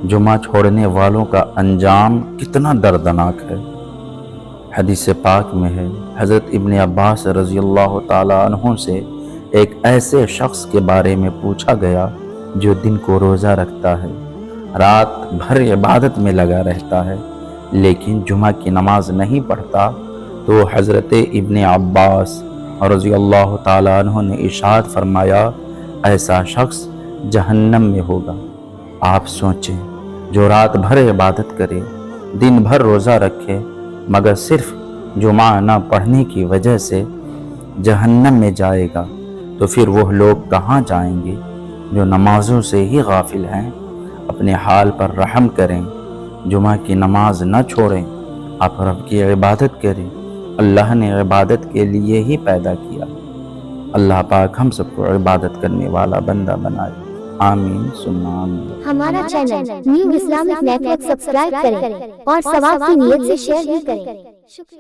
جمعہ چھوڑنے والوں کا انجام کتنا دردناک ہے۔ حدیث پاک میں ہے، حضرت ابن عباس رضی اللہ تعالیٰ عنہ سے ایک ایسے شخص کے بارے میں پوچھا گیا جو دن کو روزہ رکھتا ہے، رات بھر عبادت میں لگا رہتا ہے، لیکن جمعہ کی نماز نہیں پڑھتا، تو حضرت ابن عباس رضی اللہ تعالیٰ عنہ نے ارشاد فرمایا، ایسا شخص جہنم میں ہوگا۔ آپ سوچیں، جو رات بھر عبادت کرے، دن بھر روزہ رکھے، مگر صرف جمعہ نہ پڑھنے کی وجہ سے جہنم میں جائے گا، تو پھر وہ لوگ کہاں جائیں گے جو نمازوں سے ہی غافل ہیں؟ اپنے حال پر رحم کریں، جمعہ کی نماز نہ چھوڑیں، آپ رب کی عبادت کریں۔ اللہ نے عبادت کے لیے ہی پیدا کیا۔ اللہ پاک ہم سب کو عبادت کرنے والا بندہ بنائے، آمین ثم آمین۔ ہمارا channel new Islamic network subscribe کریں اور ثواب کی نیت سے شیئر بھی کریں۔ شکریہ۔